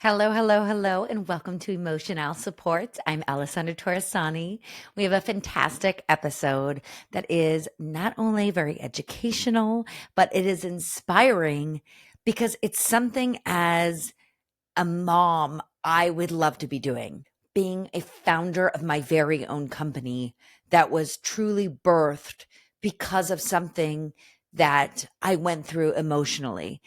Hello, hello, hello, and welcome to Emotional Support. I'm Alessandra Torresani. We have a fantastic episode that is not only very educational, but it is inspiring because it's something as a mom I would love to be doing. Being a founder of my very own company that was truly birthed because of something that I went through emotionally.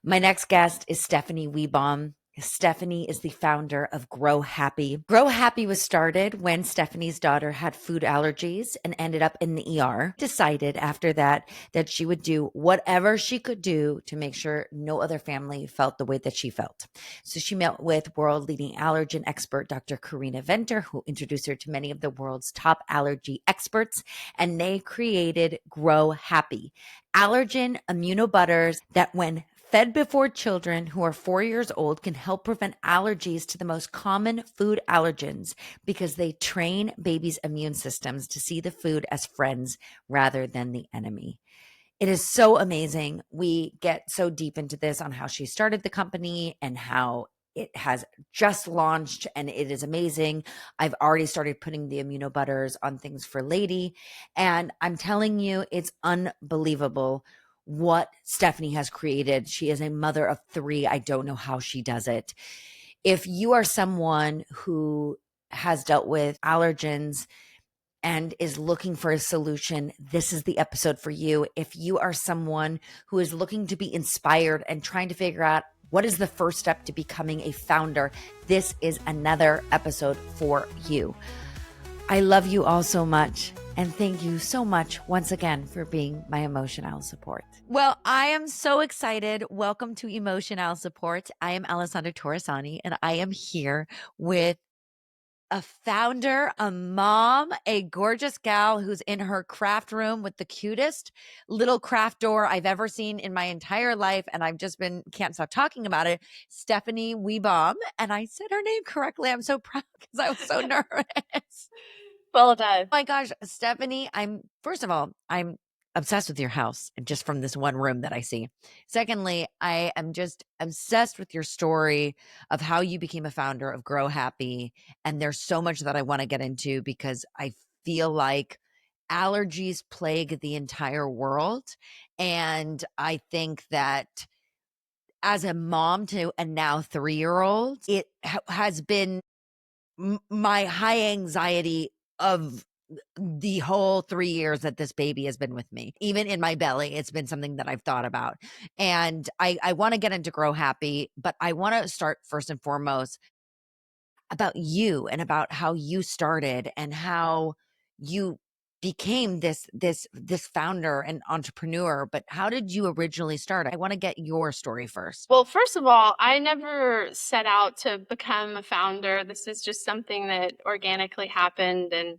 My next guest is Stephanie Weebaum. Stephanie is the founder of GrowHappy. GrowHappy was started when Stephanie's daughter had food allergies and ended up in the ER. Decided after that she would do whatever she could do to make sure no other family felt the way that she felt. So she met with world leading allergen expert Dr. Karina Venter, who introduced her to many of the world's top allergy experts, and they created GrowHappy, allergen immunobutters that, when fed before children who are 4 years old, can help prevent allergies to the most common food allergens because they train babies' immune systems to see the food as friends rather than the enemy. It is so amazing. We get so deep into this on how she started the company and how it has just launched, and it is amazing. I've already started putting the immunobutters on things for Lady, and I'm telling you, it's unbelievable what Stephanie has created. She is a mother of three. I don't know how she does it. If you are someone who has dealt with allergens and is looking for a solution, this is the episode for you. If you are someone who is looking to be inspired and trying to figure out what is the first step to becoming a founder, this is another episode for you. I love you all so much. And thank you so much once again for being my emotional support. Well, I am so excited. Welcome to Emotional Support. I am Alessandra Torresani, and I am here with a founder, a mom, a gorgeous gal who's in her craft room with the cutest little craft door I've ever seen in my entire life. And I've just can't stop talking about it. Stephanie Weebaum. And I said her name correctly. I'm so proud because I was so nervous. Well done. Oh my gosh, Stephanie, first of all, I'm obsessed with your house and just from this one room that I see. Secondly, I am just obsessed with your story of how you became a founder of GrowHappy. And there's so much that I want to get into because I feel like allergies plague the entire world. And I think that as a mom to a now 3-year-old, it has been my high anxiety of the whole 3 years that this baby has been with me. Even in my belly, it's been something that I've thought about. And I want to get into GrowHappy, but I want to start first and foremost about you and about how you started and how you became this founder and entrepreneur. But how did you originally start? I want to get your story first. Well, first of all, I never set out to become a founder. This is just something that organically happened and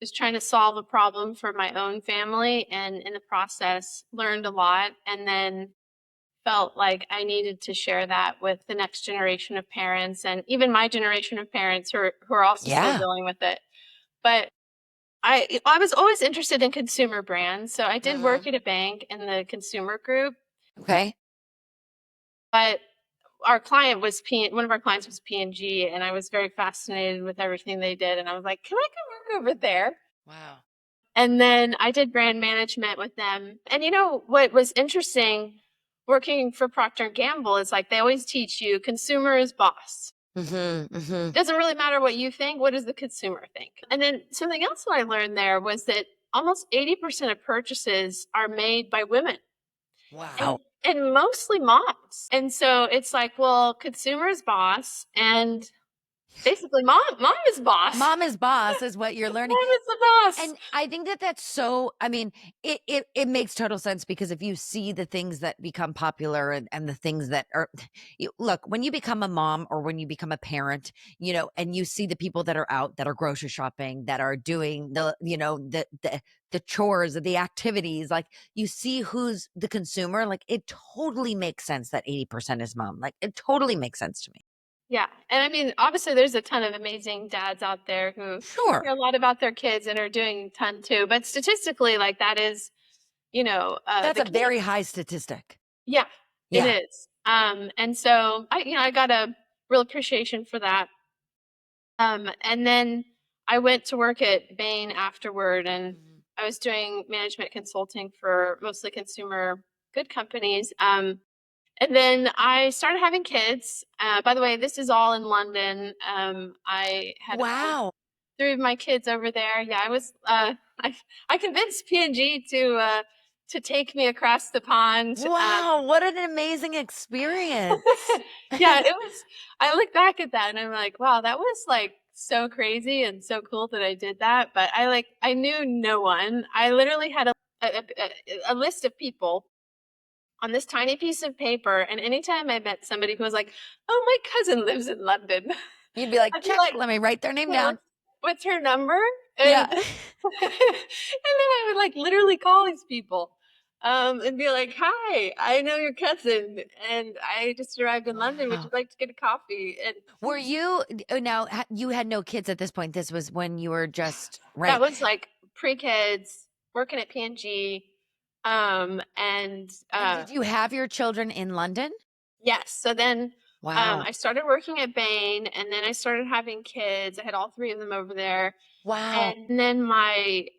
just trying to solve a problem for my own family. And in the process, learned a lot and then felt like I needed to share that with the next generation of parents and even my generation of parents who are also still Yeah. dealing with it. But I was always interested in consumer brands. So I did work at a bank in the consumer group, Okay. but our client was one of our clients was P&G, and I was very fascinated with everything they did. And I was like, can I come work over there? Wow. And then I did brand management with them. And you know what was interesting working for Procter and Gamble is like they always teach you consumer is boss. Doesn't really matter what you think. What does the consumer think? And then something else that I learned there was that almost 80% of purchases are made by women. Wow. And mostly moms. And so it's like, well, consumer is boss and basically mom is boss. Mom is boss is what you're learning. Mom is the boss. And I think that that's so, I mean, it makes total sense because if you see the things that become popular and the things that are, look, when you become a mom or when you become a parent, and you see the people that are out that are grocery shopping, that are doing the chores or the activities, like you see who's the consumer, like it totally makes sense that 80% is mom. Like it totally makes sense to me. Yeah. And I mean, obviously there's a ton of amazing dads out there who Sure. care a lot about their kids and are doing a ton too. But statistically, like that is, That's the a very case. high statistic. Yeah, it Yeah. is. And so I got a real appreciation for that. And then I went to work at Bain afterward, and Mhm. I was doing management consulting for mostly consumer good companies. And then I started having kids. By the way, this is all in London. I had Wow. three of my kids over there. Yeah, I was. I convinced P&G to take me across the pond. Wow, what an amazing experience. Yeah, it was. I look back at that and I'm like, wow, that was like so crazy and so cool that I did that. But I knew no one. I literally had a list of people on this tiny piece of paper, and anytime I met somebody who was like, "Oh, my cousin lives in London," You'd be like, I'd be check, like, let me write their name "Okay, down. what's her number?" And Yeah. and then I would like literally call these people, and be like, "Hi, I know your cousin, and I just arrived in London. Would you Wow. like to get a coffee?" And Were you now you had no kids at this point. This was when you were just that right. was like pre-kids, working at P&G, and And did you have your children in London? yes. So then Wow. I started working at Bain, and then I started having kids. I had all three of them over there. Wow. And then my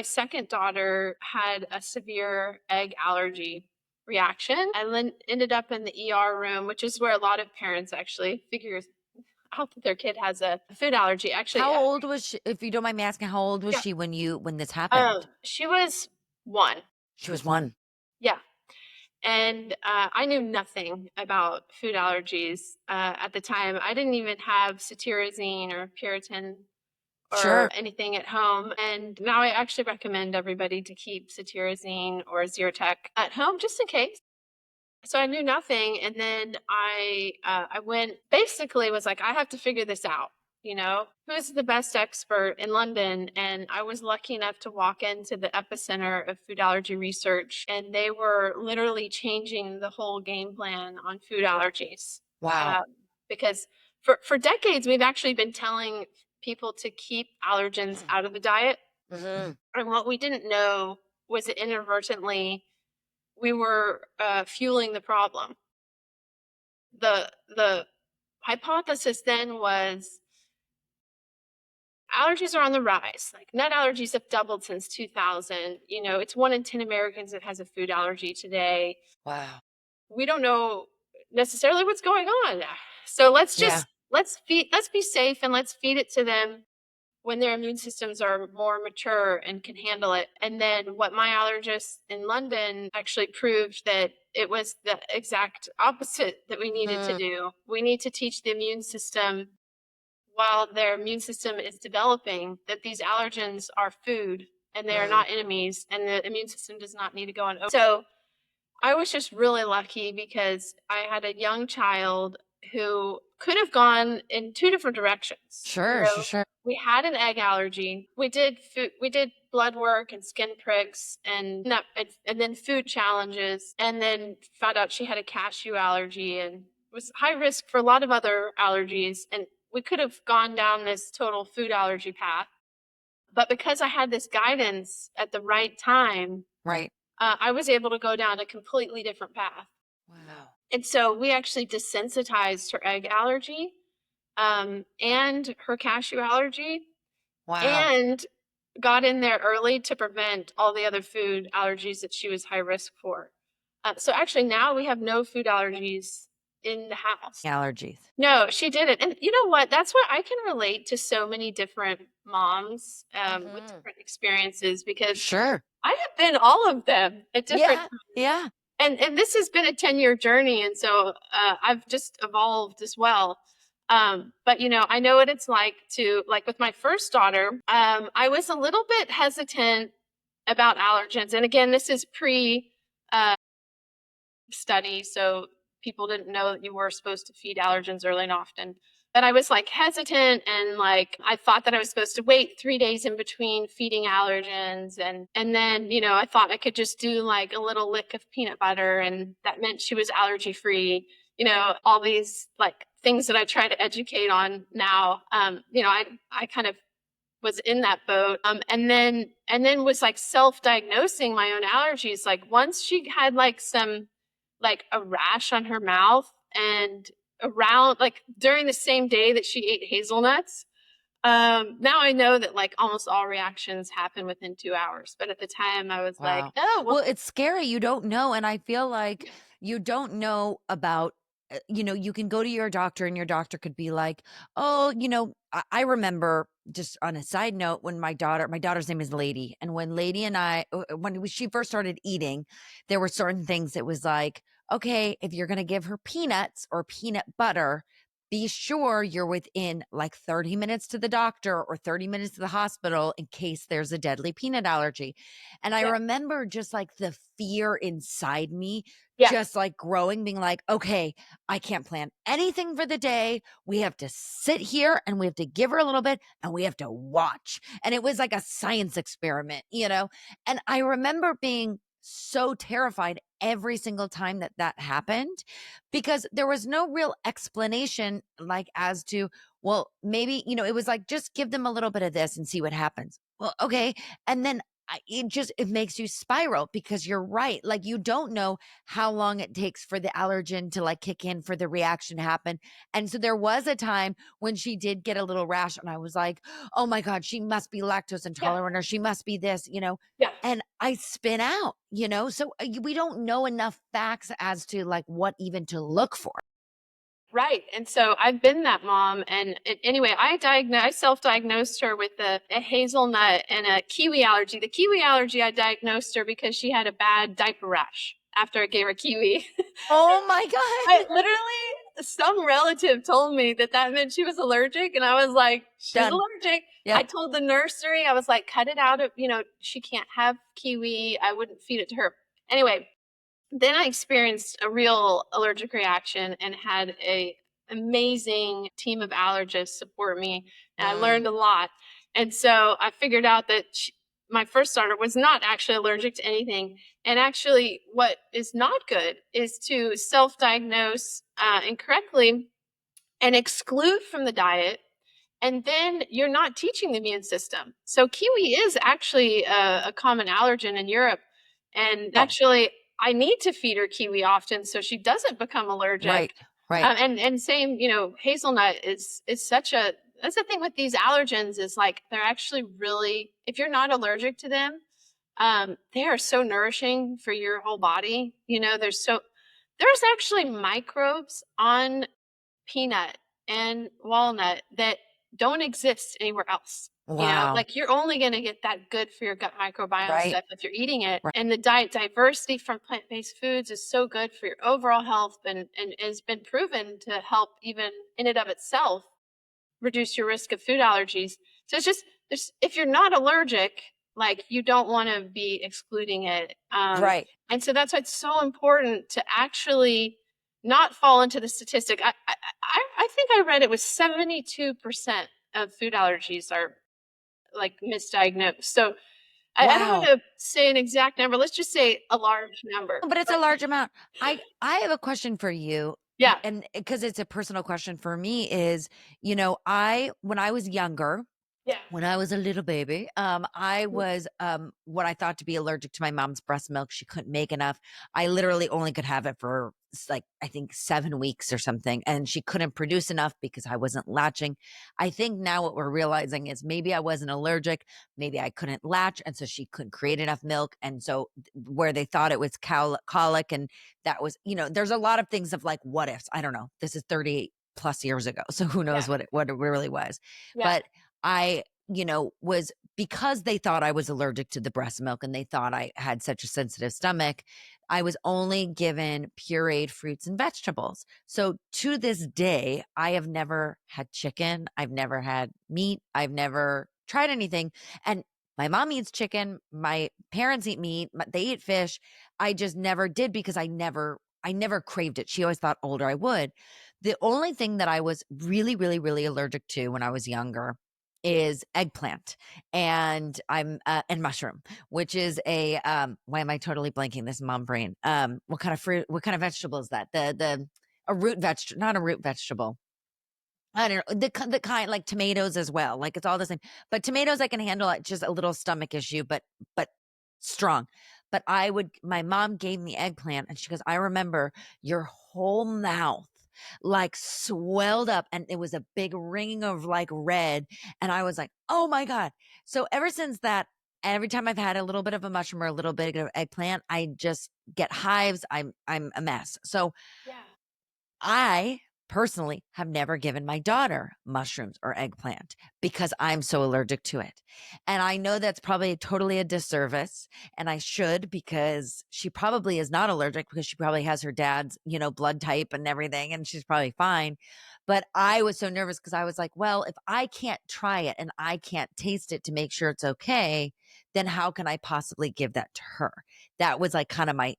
second daughter had a severe egg allergy reaction. I ended up in the ER room, which is where a lot of parents actually figure out that their kid has a food allergy. Actually, How old was she, if you don't mind me asking, how old was yeah. she when this happened? She was one. She was one. Yeah. And I knew nothing about food allergies at the time. I didn't even have cetirizine or Puritan or Sure. anything at home. And now I actually recommend everybody to keep cetirizine or Zyrtec at home just in case. So I knew nothing, and then I went, basically was like, I have to figure this out. Who's the best expert in London? And I was lucky enough to walk into the epicenter of food allergy research, and they were literally changing the whole game plan on food allergies. Wow. Um, because for decades we've actually been telling people to keep allergens out of the diet, Hmm. and what we didn't know was that inadvertently we were fueling the problem. The hypothesis then was allergies are on the rise. Like, nut allergies have doubled since 2000. It's 1 in 10 Americans that has a food allergy today. Wow. We don't know necessarily what's going on. So Yeah. let's be safe, and let's feed it to them when their immune systems are more mature and can handle it. And then what my allergist in London actually proved, that it was the exact opposite that we needed to Mm, do. We need to teach the immune system, while their immune system is developing, that these allergens are food and they are mm, not enemies, and the immune system does not need to go on. So I was just really lucky because I had a young child who could have gone in two different directions. sure, sure, sure. We had an egg allergy. We did blood work and skin pricks, and then food challenges, and then found out she had a cashew allergy and was high risk for a lot of other allergies, and we could have gone down this total food allergy path. But because I had this guidance at the right time, Right. I was able to go down a completely different path. Wow. And so we actually desensitized her egg allergy, and her cashew allergy, Wow. and got in there early to prevent all the other food allergies that she was high risk for. So actually, now we have no food allergies in the house. Allergies. No, she didn't. And you know what? That's why I can relate to so many different moms with Hmm. different experiences, because Sure. I have been all of them at different. Yeah. Yeah. And this has been a 10-year journey, and so I've just evolved as well. But I know what it's like to, like, with my first daughter. I was a little bit hesitant about allergens, and again, this is pre study, so people didn't know that you were supposed to feed allergens early and often. But I was like hesitant, and like I thought that I was supposed to wait 3 days in between feeding allergens, and then I thought I could just do like a little lick of peanut butter, and that meant she was allergy free. All these like things that I try to educate on now. I kind of was in that boat, and then was like self-diagnosing my own allergies. Like, once she had like some, like a rash on her mouth, and around, like during the same day that she ate hazelnuts. Now I know that like almost all reactions happen within 2 hours, but at the time I was like, Wow. oh, well, Well, it's scary. You don't know. And I feel like yeah, you don't know about, you can go to your doctor and your doctor could be like, oh, I remember just on a side note when my daughter's name is Lady. And when Lady and when she first started eating, there were certain things that was like, okay, if you're going to give her peanuts or peanut butter, be sure you're within like 30 minutes to the doctor or 30 minutes to the hospital in case there's a deadly peanut allergy. And I yeah, remember just like the fear inside me, yeah, just like growing, being like, okay, I can't plan anything for the day. We have to sit here and we have to give her a little bit and we have to watch. And it was like a science experiment, And I remember being so terrified every single time that that happened because there was no real explanation, like, as to, well, maybe, it was like, just give them a little bit of this and see what happens. Well, okay. And then it makes you spiral because you're right. Like you don't know how long it takes for the allergen to like kick in for the reaction to happen. And so there was a time when she did get a little rash and I was like, "Oh my god, she must be lactose yeah, intolerant or she must be this." yeah. And I spin out. So we don't know enough facts as to like what even to look for. Right. And so I've been that mom. And anyway, I self-diagnosed her with a hazelnut and a kiwi allergy. The kiwi allergy, I diagnosed her because she had a bad diaper rash after I gave her kiwi. Oh my I god. literally, some relative told me that that meant she was allergic. And I was like, she's Done. allergic. I Yep. told the nursery, I was like, cut it out of, she can't have kiwi. I wouldn't feed it to her. Anyway, then I experienced a real allergic reaction and had a amazing team of allergists support me, and I Mm, learned a lot. And so I figured out that my first starter was not actually allergic to anything. And actually, what is not good is to self-diagnose incorrectly and exclude from the diet, and then you're not teaching the immune system. So kiwi is actually a common allergen in Europe, and oh, actually, I need to feed her kiwi often so she doesn't become allergic. right. Right. And same, hazelnut is such a that's the thing with these allergens is like they're actually really, if you're not allergic to them, they are so nourishing for your whole body. There's actually microbes on peanut and walnut that don't exist anywhere else. Wow. Like you're only going to get that good for your gut microbiome Right. stuff if you're eating it. Right. And the diet diversity from plant-based foods is so good for your overall health, and has been proven to help even in and of itself reduce your risk of food allergies. So it's just if you're not allergic, like you don't want to be excluding it. Right. And so that's why it's so important to actually not fall into the statistic. I think I read it was 72% of food allergies are like misdiagnosed. So I don't want Wow. to say an exact number. Let's just say a large number. But it's a But large amount. I have a question for you, yeah, and because it's a personal question for me is, I when I was younger, yeah, when I was a little baby, I was what I thought to be allergic to my mom's breast milk. She couldn't make enough. I literally only could have it for like I think 7 weeks or something, and she couldn't produce enough because I wasn't latching. I think now what we're realizing is maybe I wasn't allergic, maybe I couldn't latch, and so she couldn't create enough milk, and so where they thought it was colic, and that was there's a lot of things of like what ifs. I don't know. This is 30 plus years ago, so who yeah, knows what it really was, yeah, but I was because they thought I was allergic to the breast milk and they thought I had such a sensitive stomach, I was only given pureed fruits and vegetables. So to this day, I have never had chicken. I've never had meat. I've never tried anything. And my mom eats chicken. My parents eat meat. They eat fish. I just never did because I never craved it. She always thought older I would. The only thing that I was really, really, really allergic to when I was younger is eggplant and mushroom, which is why am I totally blanking this mom brain? What kind of fruit, what kind of vegetable is that? A root vegetable, not a root vegetable. I don't know the kind like tomatoes as well. Like it's all the same. But tomatoes I can handle it, just a little stomach issue, but strong. But my mom gave me eggplant and she goes, I remember your whole mouth like swelled up and it was a big ring of like red. And I was like, oh my God. So ever since that, every time I've had a little bit of a mushroom or a little bit of eggplant, I just get hives. I'm a mess. So Yeah. I personally have never given my daughter mushrooms or eggplant because I'm so allergic to it. And I know that's probably totally a disservice. And I should because she probably is not allergic because she probably has her dad's, blood type and everything. And she's probably fine. But I was so nervous because I was like, well, if I can't try it and I can't taste it to make sure it's okay, then how can I possibly give that to her? That was like kind of my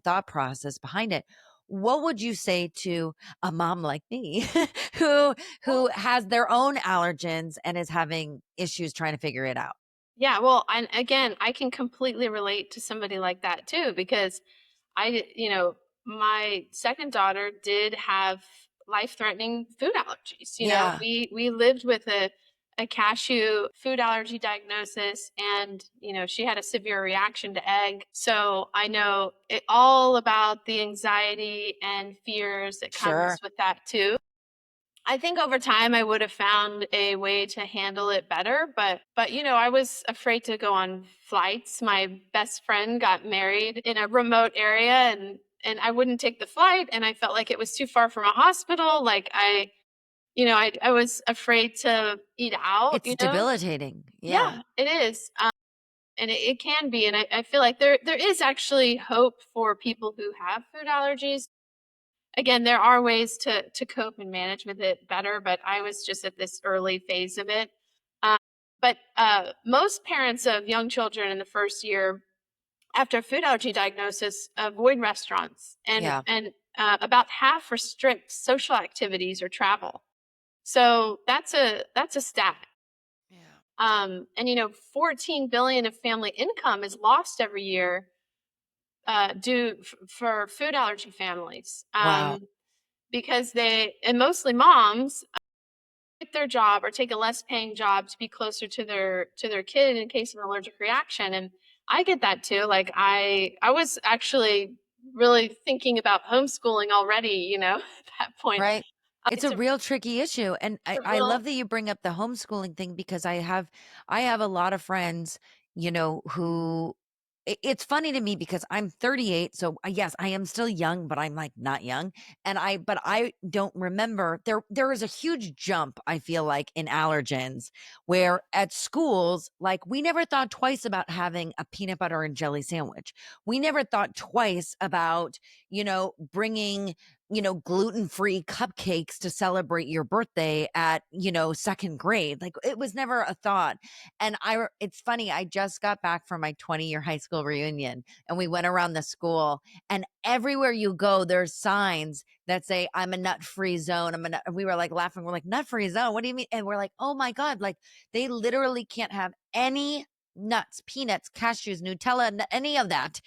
thought process behind it. What would you say to a mom like me who Well, who has their own allergens and is having issues trying to figure it out? yeah, well, and again, I can completely relate to somebody like that too, because my second daughter did have life-threatening food allergies. Yeah, We lived with a cashew food allergy diagnosis, and she had a severe reaction to egg. So I know it all about the anxiety and fears that sure. comes with that too. I think over time I would have found a way to handle it better, but I was afraid to go on flights. My best friend got married in a remote area, and I wouldn't take the flight, and I felt like it was too far from a hospital. Like I was afraid to eat out, It's debilitating. Yeah. Yeah, it is. And it can be, and I feel like there is actually hope for people who have food allergies. Again, there are ways to cope and manage with it better, but I was just at this early phase of it. Um, but most parents of young children in the first year after a food allergy diagnosis avoid restaurants, and Yeah. about half restrict social activities or travel. So that's a stat. Yeah. And 14 billion of family income is lost every year for food allergy families. Wow. Because and mostly moms quit their job or take a less paying job to be closer to their kid in case of an allergic reaction. And I get that too. Like I was actually really thinking about homeschooling already, at that point. Right. It's It's a real tricky issue, and I a I real love that you bring up the homeschooling thing because I have a lot of friends, who it's funny to me because I'm 38, so, yes, I am still young, but I'm, like, not young, and I don't remember there is a huge jump, I feel like, in allergens, yeah. where at schools, like, we never thought twice about having a peanut butter and jelly sandwich. We never thought twice about, bringing gluten-free cupcakes to celebrate your birthday at, second grade. Like it was never a thought. And it's funny, I just got back from my 20-year high school reunion and we went around the school and everywhere you go, there's signs that say, I'm a nut-free zone. And we were like laughing. We're like, nut-free zone? What do you mean? And we're like, oh my God, like they literally can't have any nuts, peanuts, cashews, Nutella, any of that,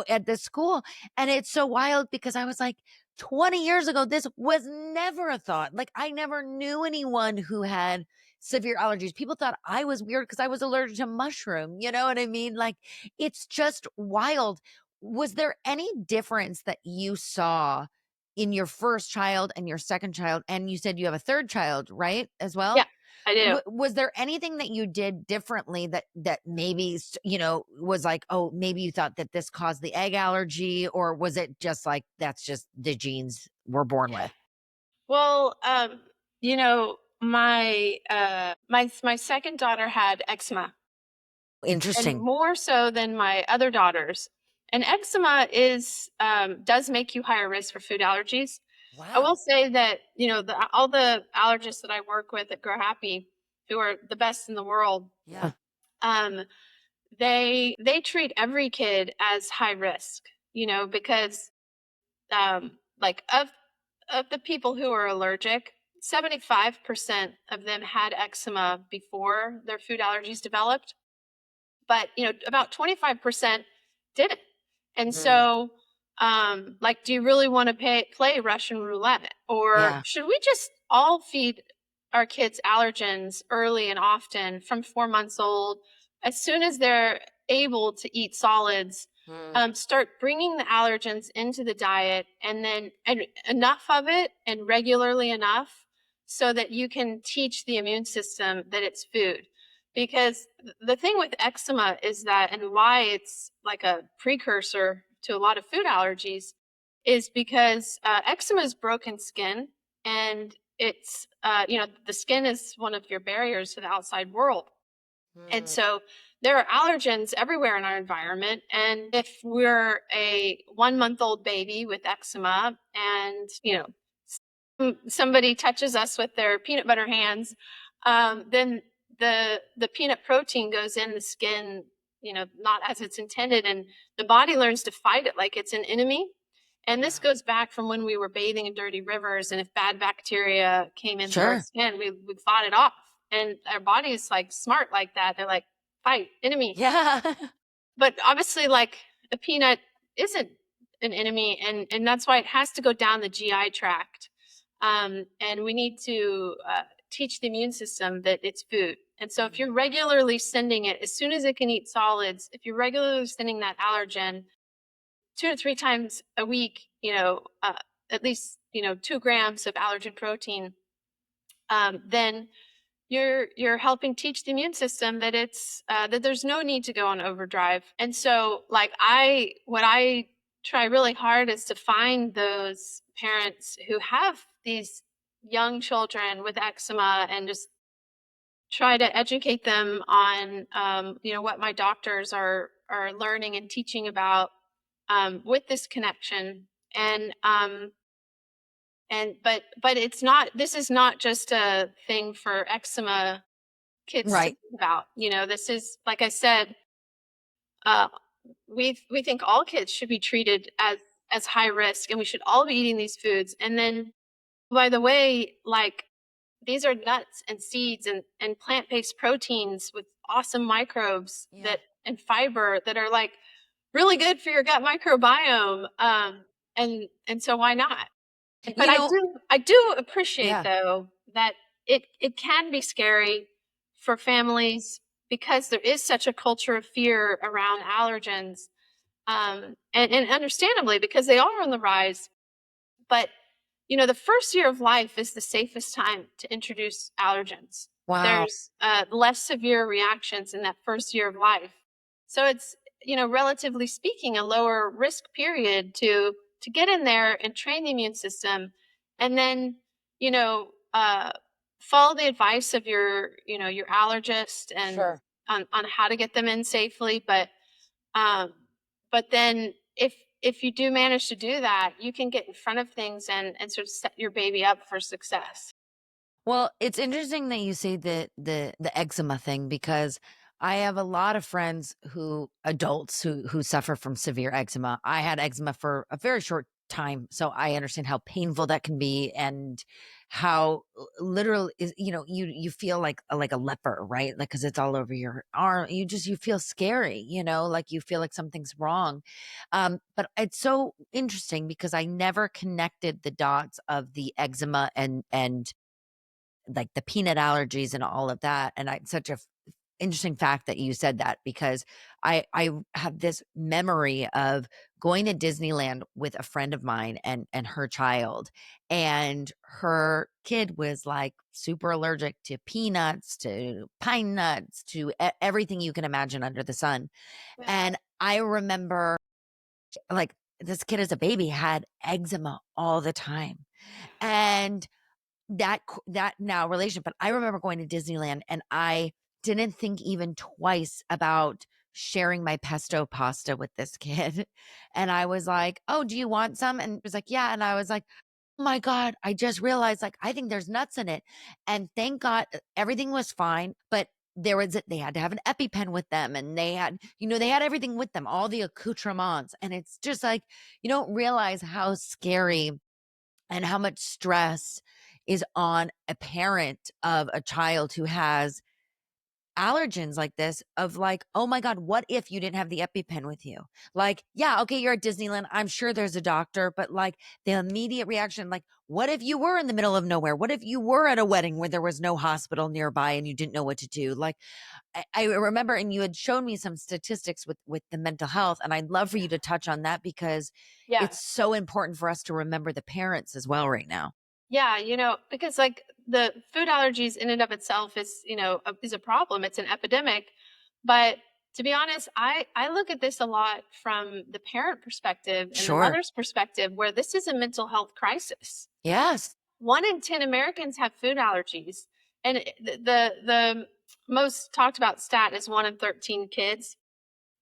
at the school. And it's so wild because I was like, 20 years ago, this was never a thought. Like, I never knew anyone who had severe allergies. People thought I was weird because I was allergic to mushroom. You know what I mean? Like, it's just wild. Was there any difference that you saw in your first child and your second child? And you said you have a third child, right? As well? Yeah, I do. Was there anything that you did differently that maybe was like, oh, maybe you thought that this caused the egg allergy, or was it just like that's just the genes we're born with? Well, my second daughter had eczema, and Interesting. more so than my other daughters. And eczema does make you higher risk for food allergies. I will Wow. say that all the allergists that I work with at GrowHappy, who are the best in the world, Yeah. um, they treat every kid as high risk. Because like of the people who are allergic, 75% of them had eczema before their food allergies developed, but about 25% didn't. And Mm, so like, do you really want to play Russian roulette, or yeah. should we just all feed our kids allergens early and often from 4 months old, as soon as they're able to eat solids? Mm. start bringing the allergens into the diet, and then and enough of it and regularly enough so that you can teach the immune system that it's food. Because the thing with eczema is that, and why it's like a precursor to a lot of food allergies, is because eczema is broken skin, and it's the skin is one of your barriers to the outside world. And Mm. so there are allergens everywhere in our environment. And if we're a 1 month old baby with eczema, and, somebody touches us with their peanut butter hands, then the peanut protein goes in the skin, not as it's intended. And the body learns to fight it like it's an enemy. And this Yeah. goes back from when we were bathing in dirty rivers. And if bad bacteria came in through our Sure. skin, we fought it off. And our body is like smart like that. They're like, fight, enemy. Yeah. But obviously, like, a peanut isn't an enemy. And that's why it has to go down the GI tract. And we need to teach the immune system that it's food. And so if Mm. you're regularly sending it, as soon as it can eat solids, if you're regularly sending that allergen 2 to 3 times a week, at least 2 grams of allergen protein, then you're helping teach the immune system that it's that there's no need to go on overdrive. And so, like, I try really hard is to find those parents who have these young children with eczema, and just try to educate them on what my doctors are learning and teaching about, with this connection. And um and but but it's not this is not just a thing for eczema kids to Right. think about. This is, like I said, uh we think all kids should be treated as high risk, and we should all be eating these foods. And then, by the way, like, these are nuts and seeds and plant-based proteins with awesome microbes, Yeah. that and fiber, that are, like, really good for your gut microbiome. And so why not? But You know, I do appreciate, yeah. though, that it can be scary for families, because there is such a culture of fear around allergens, and understandably, because they are on the rise. But, the first year of life is the safest time to introduce allergens. Wow. There's less severe reactions in that first year of life. So it's, relatively speaking, a lower risk period to get in there and train the immune system. And then, you know, uh, follow the advice of your allergist, and Sure. on how to get them in safely. Um, but then, if you do manage to do that, you can get in front of things, and sort of set your baby up for success. Well, it's interesting that you say the eczema thing because I have a lot of friends who adults who suffer from severe eczema. I had eczema for a very short time, so I understand how painful that can be and how literal is you feel like a leper, right? Like cuz it's all over your arm. You feel scary, like you feel like something's wrong. But it's so interesting because I never connected the dots of the eczema and like the peanut allergies and all of that. And I such a interesting fact that you said that because I have this memory of going to Disneyland with a friend of mine and her child, and her kid was like super allergic to peanuts, to pine nuts, to everything you can imagine under the sun. Yeah. And I remember like this kid as a baby had eczema all the time. And that now relation, but I remember going to Disneyland and I didn't think even twice about sharing my pesto pasta with this kid. And I was like, "Oh, do you want some?" And it was like, "Yeah." And I was like, "Oh my God, I just realized like I think there's nuts in it." And thank God everything was fine, but they had to have an EpiPen with them and they had everything with them, all the accoutrements. And it's just like you don't realize how scary and how much stress is on a parent of a child who has allergens like this of like, oh my God, what if you didn't have the EpiPen with you? Like, yeah, okay, you're at Disneyland. I'm sure there's a doctor, but like the immediate reaction, like, what if you were in the middle of nowhere? What if you were at a wedding where there was no hospital nearby and you didn't know what to do? Like, I remember, and you had shown me some statistics with the mental health, and I'd love for you to touch on that because Yeah. it's so important for us to remember the parents as well right now. Yeah, because like the food allergies in and of itself is, is a problem. It's an epidemic. But to be honest, I look at this a lot from the parent perspective and the Sure. mother's perspective, where this is a mental health crisis. Yes. 1 in 10 Americans have food allergies, and the most talked about stat is 1 in 13 kids.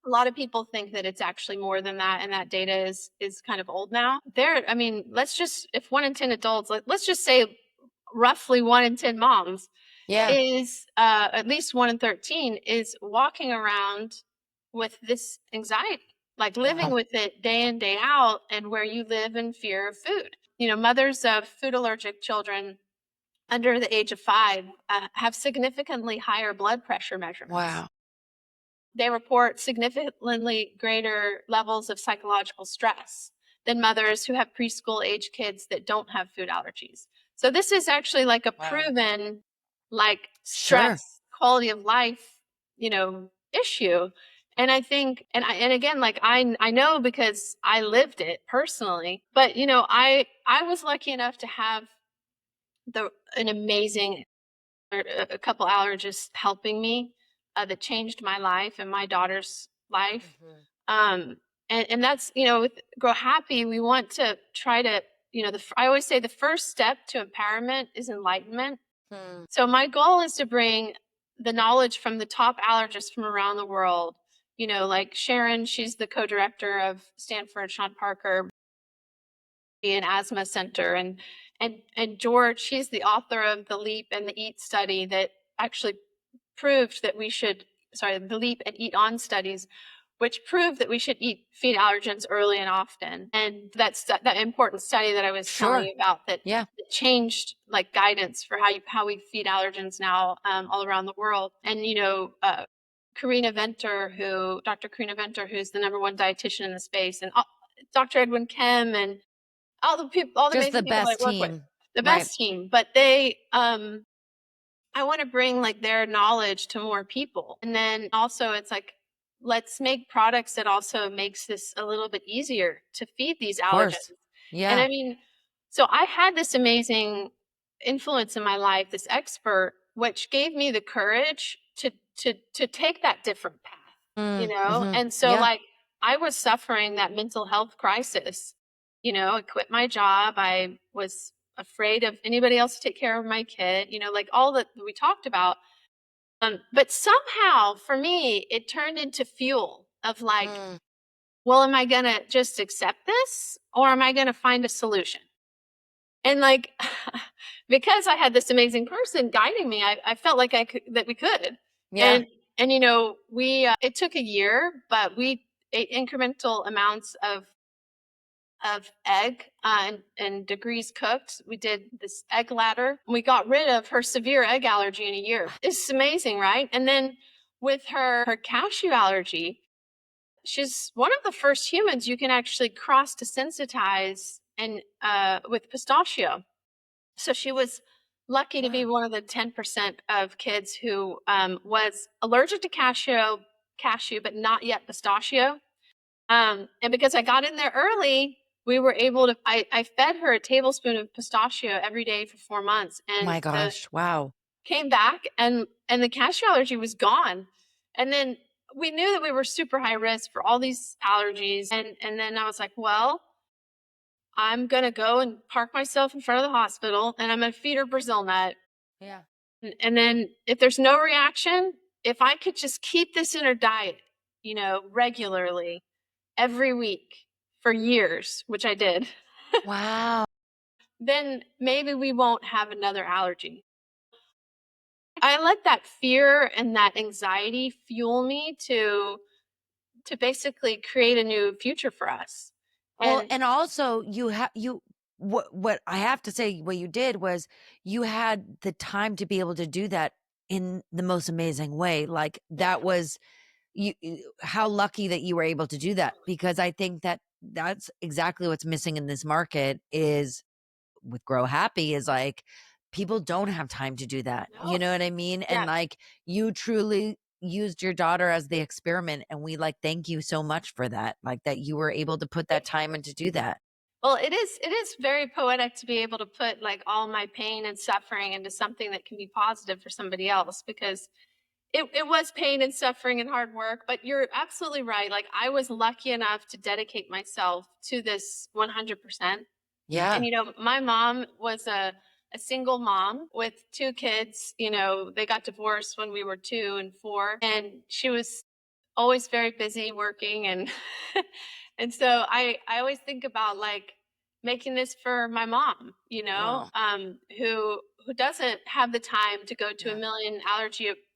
A lot of people think that it's actually more than that, and that data is kind of old now. I mean, let's just if 1 in 10 adults, let's just say roughly 1 in 10 moms Yeah. is at least 1 in 13 is walking around with this anxiety, like living Wow. with it day in day out, and where you live in fear of food. Mothers of food allergic children under the age of 5 have significantly higher blood pressure measurements. Wow. They report significantly greater levels of psychological stress than mothers who have preschool age kids that don't have food allergies. So this is actually like a Wow. proven like Sure. stress quality of life, issue. And I think and again like I know because I lived it personally, but I was lucky enough to have the an amazing a couple allergists helping me that changed my life and my daughter's life. Mhm. Um, and that's with Grow Happy, we want to try to I always say the first step to empowerment is enlightenment. Hmm. So my goal is to bring the knowledge from the top allergists from around the world. Like Sharon, she's the co-director of Stanford, Sean Parker, an asthma center, and George, he's the author of the Leap and the Eat study that actually proved that we should sorry the Leap and Eat On studies, which proved that we should eat feed allergens early and often. And that's that important study that I was telling Sure. you about Yeah. that changed like guidance for how we feed allergens now all around the world. And Dr. Karina Venter, who's the #1 dietitian in the space, and Dr. Edwin Kim, and all the Just the amazing people that best I work with, team. the Right. best team. But they, I want to bring like their knowledge to more people, and then also it's like let's make products that also makes this a little bit easier to feed these Of course. allergens. And Yeah. I mean, so I had this amazing influence in my life, this expert, which gave me the courage to take that different path. Mm, mhm. And so Yeah. like I was suffering that mental health crisis. I quit my job. I was afraid of anybody else to take care of my kid, like all that we talked about. But somehow for me, it turned into fuel of like, Mm. well, am I going to just accept this or am I going to find a solution? And like, because I had this amazing person guiding me, I felt like that we could. Yeah. And, it took a year, but we ate incremental amounts of egg and degrees cooked. We did this egg ladder. We got rid of her severe egg allergy in a year. It's amazing, right? And then with her cashew allergy, she's one of the first humans you can actually cross desensitize and with pistachio. So she was lucky to be Wow. one of the 10% of kids who was allergic to cashew, but not yet pistachio. And because I got in there early, we were able to. I fed her a tablespoon of pistachio every day for 4 months, and My the gosh. Wow. came back, and the cashew allergy was gone. And then we knew that we were super high risk for all these allergies, and then I was like, well, I'm gonna go and park myself in front of the hospital, and I'm gonna feed her Brazil nut. Yeah. And then if there's no reaction, if I could just keep this in her diet, regularly every week for years, which I did, Wow. then maybe we won't have another allergy. I let that fear and that anxiety fuel me to basically create a new future for us. Well, And and also what I have to say what you did was you had the time to be able to do that in the most amazing way. Like, that was how lucky that you were able to do that, because I think that that's exactly what's missing in this market is with Grow Happy is like people don't have time to do that. You No. know what I mean? And Yeah. like you truly used your daughter as the experiment, and we like thank you so much for that. Like that you were able to put that Thank time you. in to do that. Well, it is very poetic to be able to put like all my pain and suffering into something that can be positive for somebody else, because it was pain and suffering and hard work, but you're absolutely right. Like I was lucky enough to dedicate myself to this 100%. And Yeah. my mom was a single mom with two kids. They got divorced when we were 2 and 4, and she was always very busy working, and and so I always think about like making this for my mom, Oh, who doesn't have the time to go to a yeah. million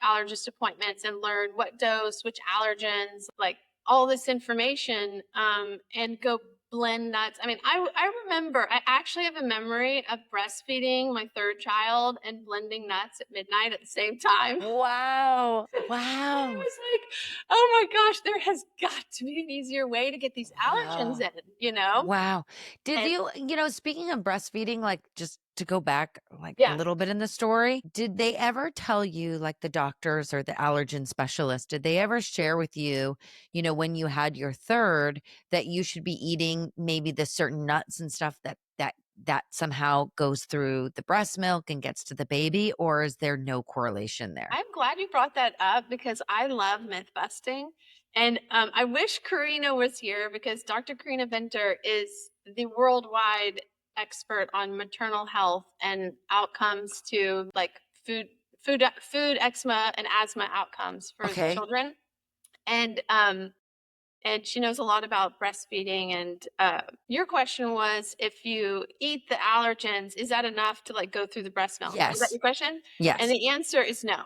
allergist appointments and learn what dose, which allergens, like all this information, and go blend nuts. I mean, I remember, I actually have a memory of breastfeeding my third child and blending nuts at midnight at the same time. Wow. And I Wow. was like, "Oh my gosh, there has got to be an easier way to get these allergens Wow. in?" Wow. Did And speaking of breastfeeding, like just to go back like a yeah, little bit in the story, did they ever tell you, like the doctors or the allergen specialist, did they ever share with you, when you had your third, that you should be eating maybe the certain nuts and stuff that somehow goes through the breast milk and gets to the baby, or is there no correlation there? I'm glad you brought that up because I love myth busting. And I wish Karina was here, because Dr. Karina Venter is the worldwide expert on maternal health and outcomes to like food eczema and asthma outcomes for Okay. children. And she knows a lot about breastfeeding. And your question was, if you eat the allergens, is that enough to like go through the breast milk? Was that Yes. your question? And Yes. the answer is no.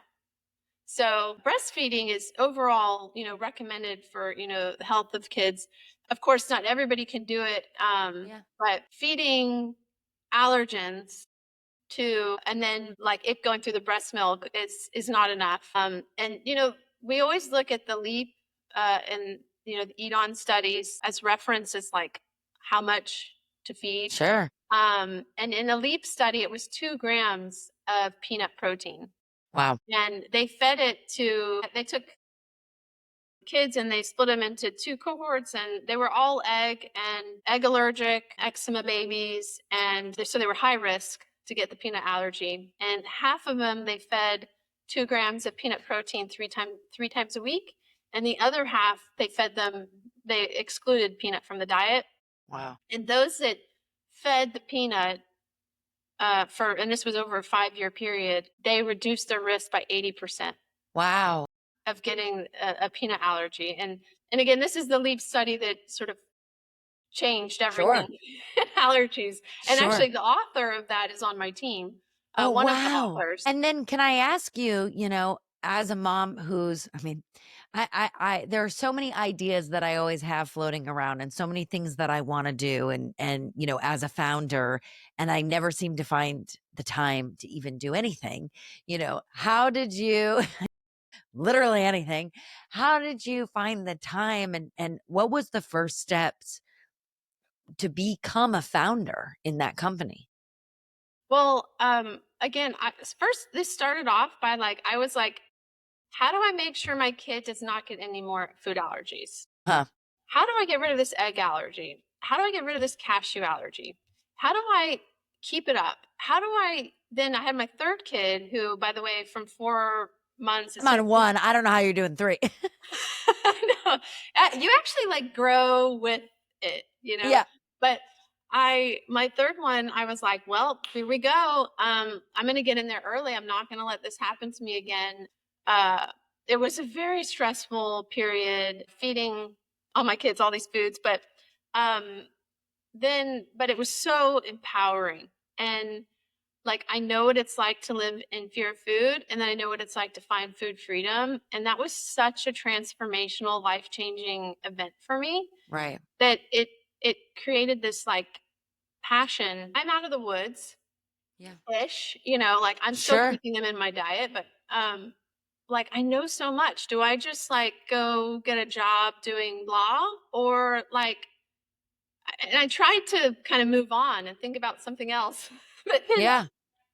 So breastfeeding is overall, recommended for, the health of kids. Of course, not everybody can do it, Yeah. but feeding allergens to, and then like it going through the breast milk is not enough. And we always look at the LEAP and the eat on studies as references, like how much to feed. Sure. And in a LEAP study, it was 2 grams of peanut protein, Wow. and they took kids and they split them into 2 cohorts, and they were all egg allergic eczema babies, and so they were high risk to get the peanut allergy. And half of them they fed 2 grams of peanut protein three times a week, and the other half they excluded peanut from the diet. Wow. And those that fed the peanut, and this was over a 5-year period, they reduced their risk by 80% Wow. of getting a peanut allergy. And again, this is the LEAP study that sort of changed everything Sure. in allergies. And Sure. actually, the author of that is on my team. Oh, One of the wow. authors. And then can I ask you, as a mom who's, I mean, there are so many ideas that I always have floating around and so many things that I want to do. And, as a founder, and I never seem to find the time to even do anything, how did you, literally anything, how did you find the time and what was the first steps to become a founder in that company? Well, again, first this started off by like I was like, how do I make sure my kid does not get any more food allergies? Huh. How do I get rid of this egg allergy? How do I get rid of this cashew allergy? How do I keep it up? How do I then I had my third kid, who, by the way, from 4 months, as I'm soon on as one. I don't know how you're doing three. I know. You actually like grow with it. Yeah. But my third one, I was like, well, here we go. I'm going to get in there early. I'm not going to let this happen to me again. Uh, it was a very stressful period feeding all my kids all these foods, um, but it was so empowering. And like I know what it's like to live in fear of food, and then I know what it's like to find food freedom. And that was such a transformational, life-changing event for me, Right. that it created this like passion. I'm out of the woods Yeah. ish, like I'm still Sure. keeping them in my diet, but like, I know so much. Do I just like go get a job doing law, or like, and I tried to kind of move on and think about something else, but then Yeah.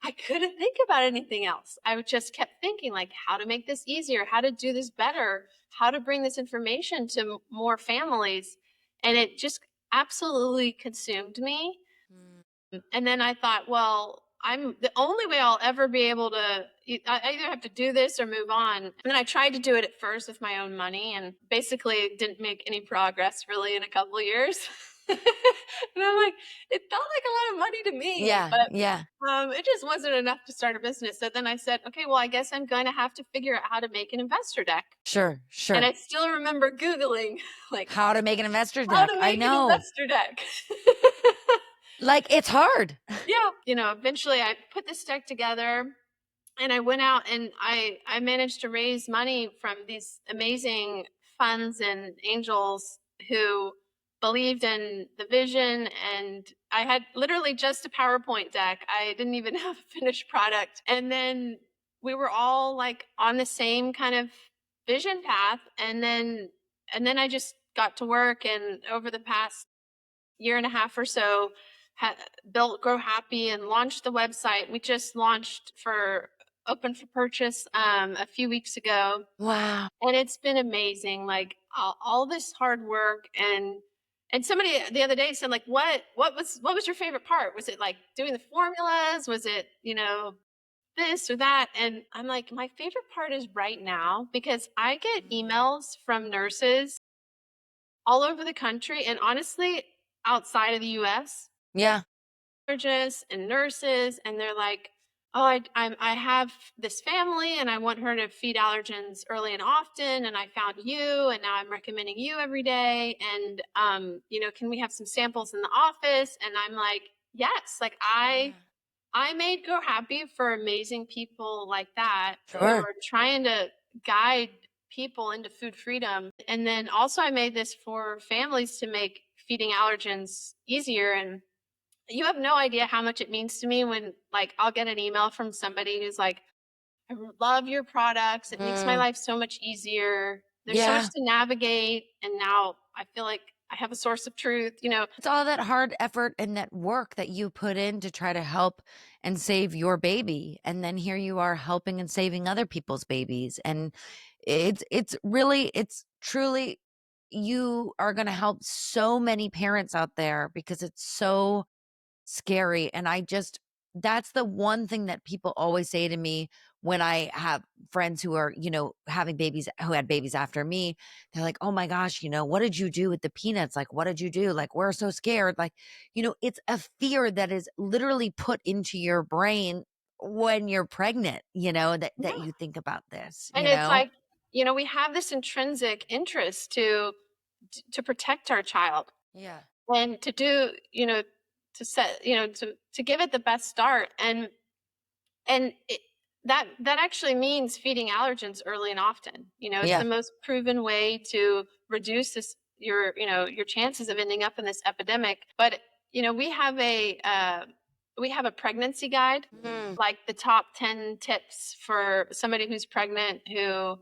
I couldn't think about anything else. I just kept thinking like how to make this easier, how to do this better, how to bring this information to more families. And it just absolutely consumed me. Mm. And then I thought, well, I'm the only way I'll ever be able to, I either have to do this or move on. And then I tried to do it at first with my own money and basically didn't make any progress really in a couple of years. And I'm like, it felt like a lot of money to me, Yeah. but Yeah. it just wasn't enough to start a business. So then I said, okay, well, I guess I'm going to have to figure out how to make an investor deck. Sure. And Sure. I still remember Googling like How to make an investor how deck. to I make an know. investor deck. Like it's hard. Yeah. Eventually I put this deck together and I went out and I managed to raise money from these amazing funds and angels who believed in the vision. And I had literally just a PowerPoint deck. I didn't even have a finished product. And then we were all like on the same kind of vision path. And then I just got to work, and over the past year and a half or so, ha- built GrowHappy and launched the website. We just launched for open for purchase a few weeks ago, Wow. and it's been amazing. Like all this hard work, and somebody the other day said, like, what was your favorite part? Was it like doing the formulas? Was it this or that? And I'm like, my favorite part is right now because I get emails from nurses all over the country, and honestly, outside of the US, Yeah. allergists and nurses, and they're like, "Oh, I have this family, and I want her to feed allergens early and often, and I found you, and now I'm recommending you every day, and can we have some samples in the office?" And I'm like, "Yes, like Yeah. I made Go Happy for amazing people like that who Sure. are trying to guide people into food freedom. And then also, I made this for families to make feeding allergens easier. And you have no idea how much it means to me when, like, I'll get an email from somebody who's like, I love your products. It makes my Mm. life so much easier. There's so much Yeah. to navigate. And now I feel like I have a source of truth. It's all that hard effort and that work that you put in to try to help and save your baby. And then here you are helping and saving other people's babies. And it's truly, you are going to help so many parents out there because it's so scary. And that's the one thing that people always say to me when I have friends who are, having babies, who had babies after me. They're like, oh my gosh, what did you do with the peanuts? Like, what did you do? Like, we're so scared. Like, it's a fear that is literally put into your brain when you're pregnant, that Yeah. you think about this, And it's like, we have this intrinsic interest to protect our child Yeah. and to do, to set, to give it the best start. And that actually means feeding allergens early and often. It's Yeah. the most proven way to reduce your chances of ending up in this epidemic. But we have a pregnancy guide, Mm. like the top 10 tips for somebody who's pregnant who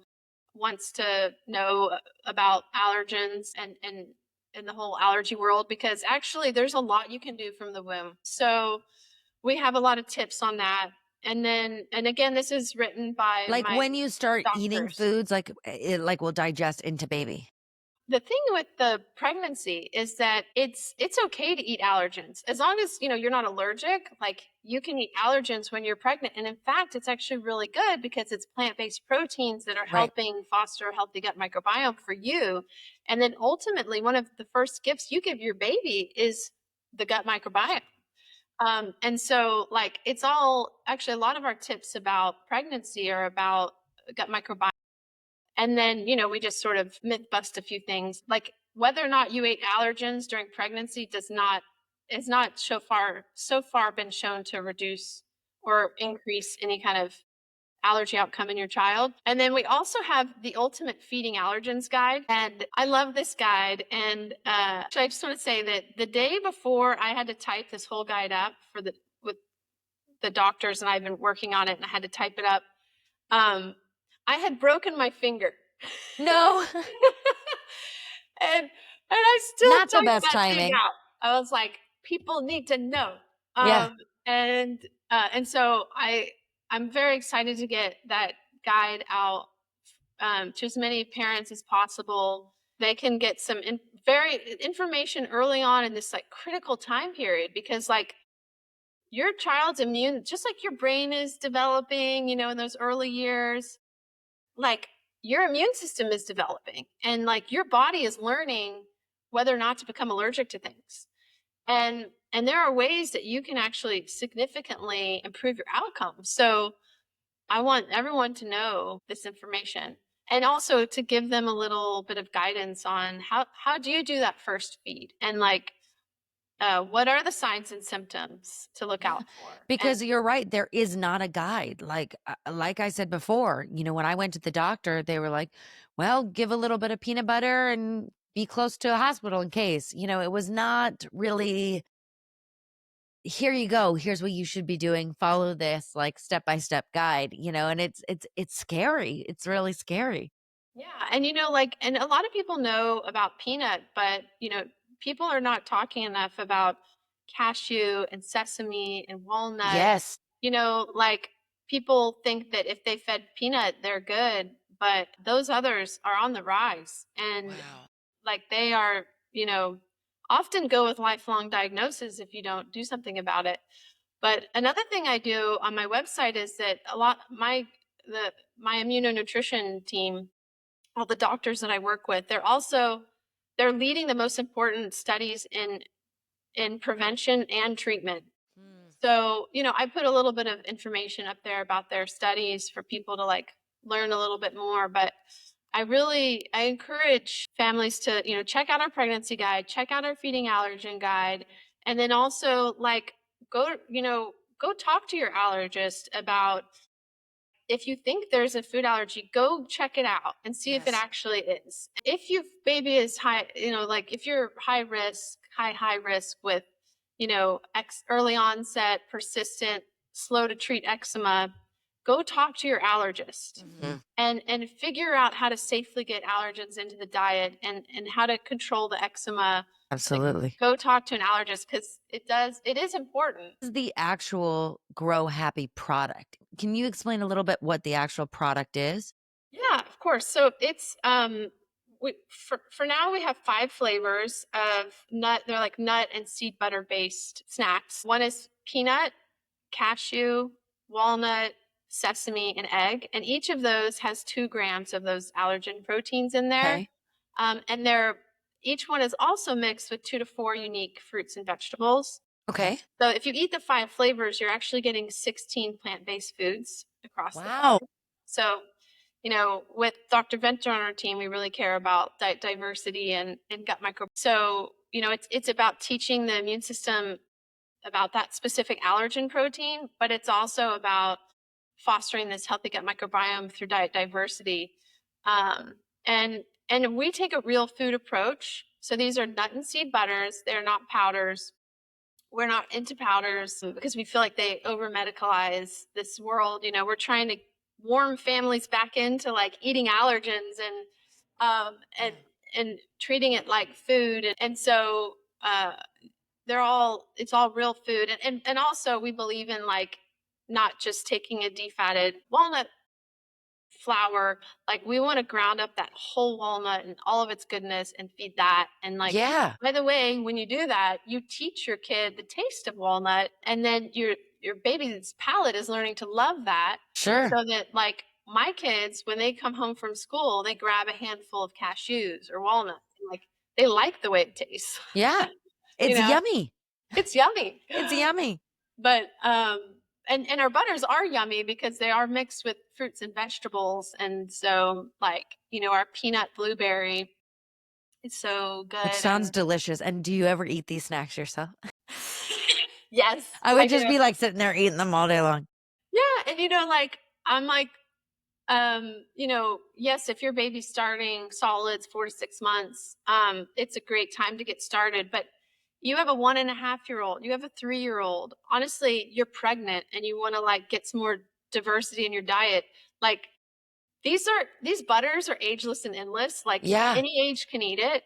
wants to know about allergens and the whole allergy world, because actually there's a lot you can do from the womb. So we have a lot of tips on that. And again, this is written by Like my when you start eating doctors. foods, like it like will digest into baby. The thing with the pregnancy is that it's okay to eat allergens as long as you're not allergic. Like, you can eat allergens when you're pregnant, and in fact it's actually really good because it's plant-based proteins that are Right. helping foster a healthy gut microbiome for you. And then ultimately, one of the first gifts you give your baby is the gut microbiome. And so, like, it's all actually, a lot of our tips about pregnancy are about gut microbiome. And then, we just sort of myth bust a few things. Like, whether or not you ate allergens during pregnancy is not so far been shown to reduce or increase any kind of allergy outcome in your child. And then we also have the Ultimate Feeding Allergens Guide. And I love this guide. And actually, I just want to say that the day before I had to type this whole guide up with the doctors, and I've been working on it, and I had to type it up. Um, I had broken my finger. No. and I still Not the typed best that thing timing. out. I was like, people need to know. Yeah. And so I'm very excited to get that guide out to as many parents as possible. They can get some very information early on in this like critical time period, because like your child's immune, just like your brain is developing, in those early years, like your immune system is developing, and like your body is learning whether or not to become allergic to things. And there are ways that you can actually significantly improve your outcomes. So I want everyone to know this information, and also to give them a little bit of guidance on how do you do that first feed, and like what are the signs and symptoms to look Yeah. out for. And Because you're right, there is not a guide. Like I said before, when I went to the doctor, they were like, "Well, give a little bit of peanut butter and be close to a hospital in case." It was not really, "Here you go. Here's what you should be doing. Follow this like step-by-step guide," and it's scary. It's really scary. yeah, and like, and a lot of people know about peanut, but people are not talking enough about cashew and sesame and walnut. Yes. Like, people think that if they fed peanut, they're good, but those others are on the rise. And Wow. like, they are, often go with lifelong diagnosis if you don't do something about it. But another thing I do on my website is that my immunonutrition team, all the doctors that I work with, they're leading the most important studies in prevention and treatment. Mm. So, I put a little bit of information up there about their studies for people to like learn a little bit more. But I encourage families to, check out our pregnancy guide, check out our feeding allergen guide, and then also like go talk to your allergist about, if you think there's a food allergy, go check it out and see if it Yes. actually is. If your baby is high, like if you're high risk with, early onset, persistent, slow to treat eczema, go talk to your allergist Mhm. and figure out how to safely get allergens into the diet, and how to control the eczema. Like, Absolutely. go talk to an allergist, because it is important. Is the actual Grow Happy product? Can you explain a little bit what the actual product is? Yeah, of course. So it's for now we have 5 flavors of nut. They're like nut and seed butter based snacks. One is peanut, cashew, walnut, sesame, and egg, and each of those has 2 grams of those allergen proteins in there. Okay. And each one is also mixed with 2 to 4 unique fruits and vegetables. Okay. So if you eat the 5 flavors, you're actually getting 16 plant-based foods across the Wow. five. So, with Dr. Venter on our team, we really care about diet diversity and gut microbiome. So, it's about teaching the immune system about that specific allergen protein, but it's also about fostering this healthy gut microbiome through diet diversity. Um, and we take a real food approach. So these are nut and seed butters. They're not powders. We're not into powders because we feel like they over medicalize this world. We're trying to warm families back into like eating allergens and treating it like food. And so it's all real food. And also we believe in like not just taking a defatted walnut flour. Like, we want to ground up that whole walnut and all of its goodness and feed that. And like, Yeah. by the way, when you do that, you teach your kid the taste of walnut, and then your baby's palate is learning to love that. Sure. So that like my kids, when they come home from school, they grab a handful of cashews or walnuts. And, like, they like the way it tastes. Yeah. you It's know, yummy. it's yummy. It's yummy. But and our butters are yummy because they are mixed with fruits and vegetables. And so like, our peanut blueberry is so Which good. sounds And delicious. And do you ever eat these snacks yourself? yes, I I would do. just be like sitting there eating them all day long. Yeah, and like I'm like yes, if your baby's starting solids 4 to 6 months, it's a great time to get started. But you have a 1.5-year-old, you have a 3-year-old. Honestly, you're pregnant and you want to like get some more diversity in your diet. Like these butters are ageless and endless, like, Yeah. any age can eat it,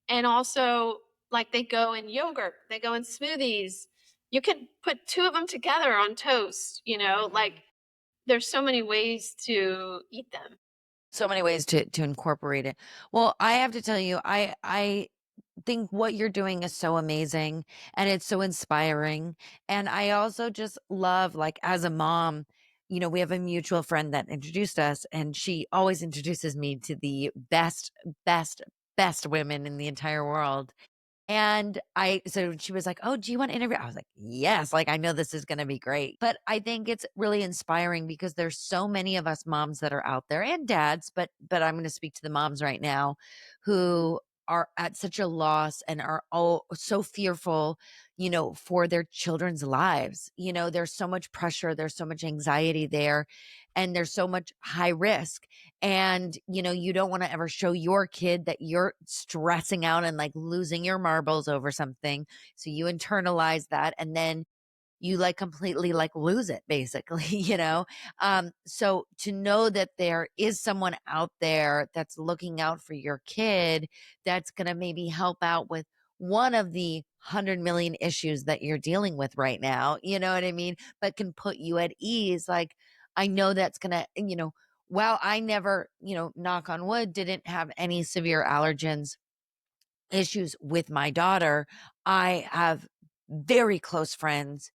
and also, like, they go in yogurt, they go in smoothies. You can put 2 of them together on toast, Mhm. there's so many ways to eat them. So many ways to incorporate it. Well, I have to tell you, I think what you're doing is so amazing and it's so inspiring. And I also just love, like, as a mom, we have a mutual friend that introduced us, and she always introduces me to the best, best, best women in the entire world. And so she was like, "Oh, do you want to interview?" I was like, "Yes, like I know this is going to be great." But I think it's really inspiring because there's so many of us moms that are out there, and dads, but I'm going to speak to the moms right now who are at such a loss and are all so fearful, for their children's lives. There's so much pressure, there's so much anxiety there, and there's so much high risk. And you don't want to ever show your kid that you're stressing out and like losing your marbles over something, so you internalize that, and then you like completely like lose it basically. So to know that there is someone out there that's looking out for your kid, that's going to maybe help out with one of the 100 million issues that you're dealing with right now, you know what I mean, but can put you at ease. Like, I know that's going to, while I never, knock on wood, didn't have any severe allergens issues with my daughter, I have very close friends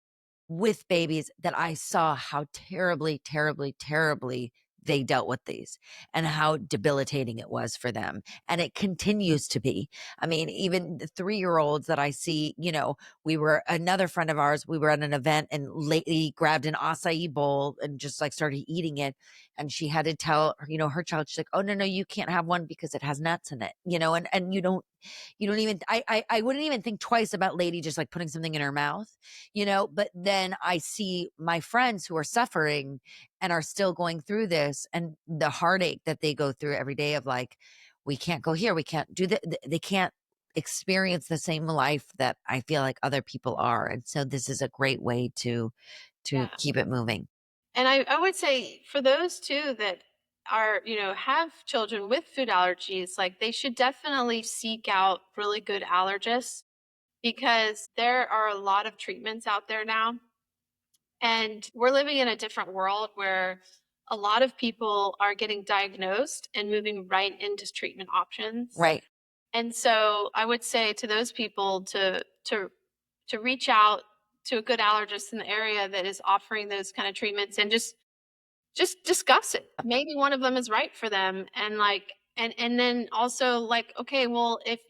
with babies that I saw how terribly, terribly, terribly they dealt with these and how debilitating it was for them. And it continues to be. I mean, even the 3-year-olds that I see, another friend of ours, we were at an event and lady grabbed an acai bowl and just like started eating it. And she had to tell, her child, she's like, "Oh, no, no, you can't have one because it has nuts in it," and you don't even I wouldn't even think twice about lady just like putting something in her mouth, but then I see my friends who are suffering and are still going through this, and the heartache that they go through every day of like, we can't go here, we can't do that, they can't experience the same life that I feel like other people are. And so this is a great way to Yeah. keep it moving. And I would say for those too that are, have children with food allergies, like they should definitely seek out really good allergists because there are a lot of treatments out there now. And we're living in a different world where a lot of people are getting diagnosed and moving right into treatment options. Right. And so I would say to those people to reach out to a good allergist in the area that is offering those kind of treatments and just discuss it. Maybe one of them is right for them and like and then also like okay, well if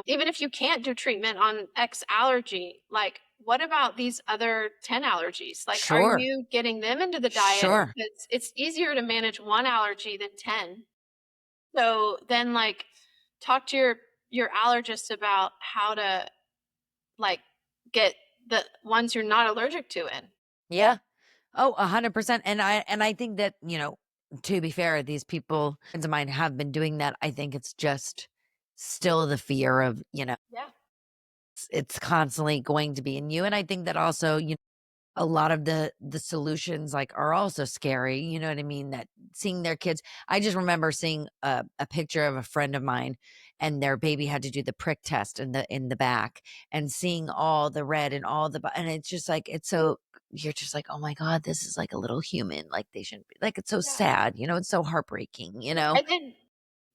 even if you can't do treatment on X allergy, like what about these other 10 allergies? Like are Sure. you getting them into the diet Sure. because it's easier to manage one allergy than 10. So then like talk to your allergist about how to like get the ones you're not allergic to in. Yeah. Oh, 100%. And I think that, to be fair, these people, friends of mine, have been doing that. I think it's just still the fear of, Yeah. it's constantly going to be in you. And I think that also, a lot of the solutions like are also scary, you know what I mean? That seeing their kids, I just remember seeing a picture of a friend of mine, and their baby had to do the prick test in the back, and seeing all the red and all and it's just like, it's so, you're just like, oh my God, this is like a little human, like they shouldn't be, like, it's so Yeah. sad, it's so heartbreaking. And then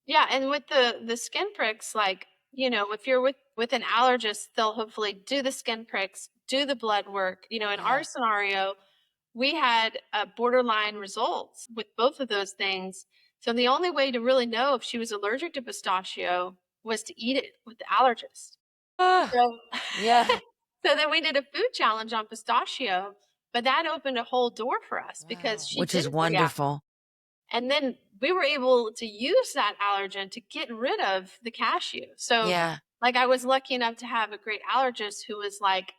yeah, and with the skin pricks, like, if you're with an allergist, they'll hopefully do the skin pricks, do the blood work. In our Yeah. scenario, we had borderline results with both of those things. So the only way to really know if she was allergic to pistachio was to eat it with the allergist. Ah, So, yeah. so then we did a food challenge on pistachio, but that opened a whole door for us because Wow, she which is didn't react. wonderful. And then we were able to use that allergen to get rid of the cashew. So, Yeah. like, I was lucky enough to have a great allergist who was like,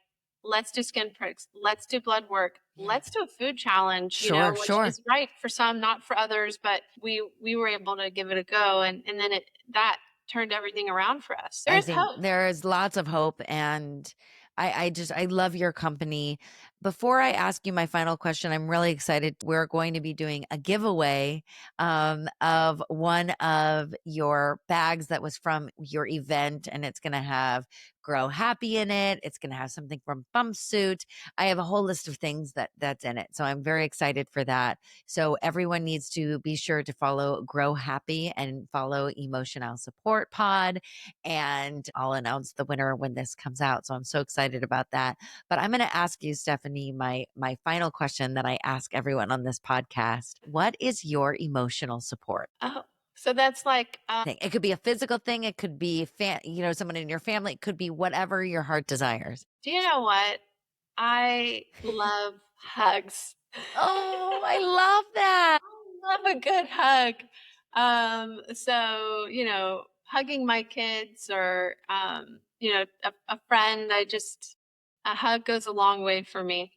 let's do skin pricks, let's do blood work, Yeah. let's do a food challenge, Sure, which sure. is right for some, not for others, but we were able to give it a go and then that turned everything around for us. There I is think hope. there is lots of hope, and I love your company. before I ask you my final question, I'm really excited. We're going to be doing a giveaway of one of your bags that was from your event, and it's going to have Grow Happy in it. It's going to have something from Bumpsuit. I have a whole list of things that's in it, so I'm very excited for that. So everyone needs to be sure to follow Grow Happy and follow Emotional Support Pod, and I'll announce the winner when this comes out. So I'm so excited about that. But I'm going to ask you, Stephanie, my final question that I ask everyone on this podcast. What is your emotional support Oh, so that's like, thing? It could be a physical thing, it could be someone in your family, it could be whatever your heart desires. do you know what? I love hugs. Oh, I love that. I love a good hug. So, hugging my kids or, a friend, a hug goes a long way for me.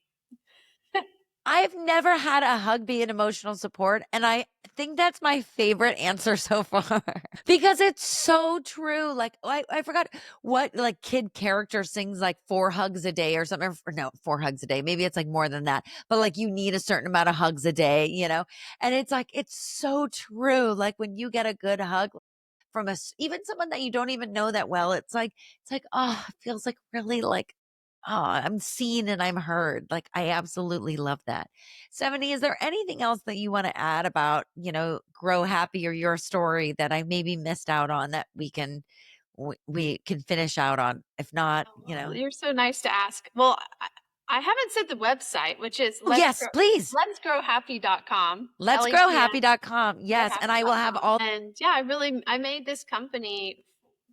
I've never had a hug be an emotional support, and I think that's my favorite answer so far because it's so true. Like I forgot what like kid character sings like 4 hugs a day or something. Or no, 4 hugs a day. Maybe it's like more than that, but like you need a certain amount of hugs a day, And it's like it's so true. Like when you get a good hug from even someone that you don't even know that well, it's like, oh, it feels like really like, oh, I'm seen and I'm heard. Like I absolutely love that. 70, is there anything else that you want to add about, Grow Happy or your story that I maybe missed out on that we can finish out on? If not, Oh, well, you're so nice to ask. Well, I haven't said the website, which is oh yes, please. letsgrowhappy.com. Let's grow LETS happy.com. Yes. And I will have growhappy.com. all And yeah, I made this company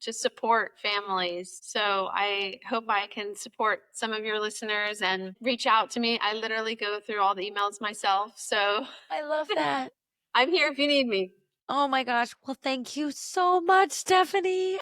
to support families. So I hope I can support some of your listeners and reach out to me. I literally go through all the emails myself. So I love that. I'm here if you need me. Oh my gosh. Well, thank you so much, Stephanie.